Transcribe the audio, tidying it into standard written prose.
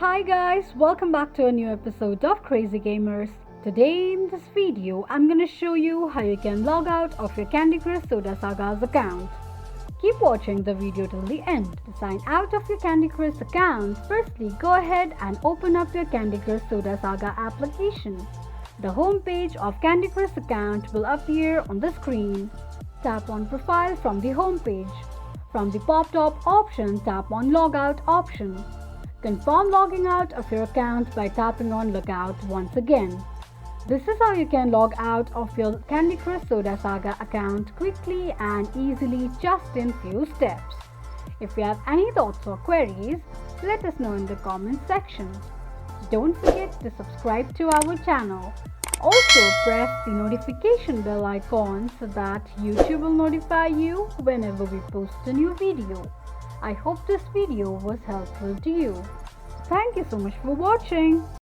Hi guys, welcome back to a new episode of Crazy Gamers. Today in this video, I'm gonna show you how you can log out of your Candy Crush Soda Saga's account. Keep watching the video till the end. To sign out of your Candy Crush account, firstly go ahead and open up your Candy Crush Soda Saga application. The home page of Candy Crush account will appear on the screen. Tap on Profile from the home page. From the pop-up option, tap on Logout option. Confirm logging out of your account by tapping on Logout once again. This is how you can log out of your Candy Crush Soda Saga account quickly and easily just in few steps. If you have any thoughts or queries, let us know in the comments section. Don't forget to subscribe to our channel. Also press the notification bell icon so that YouTube will notify you whenever we post a new video. I hope this video was helpful to you. Thank you so much for watching.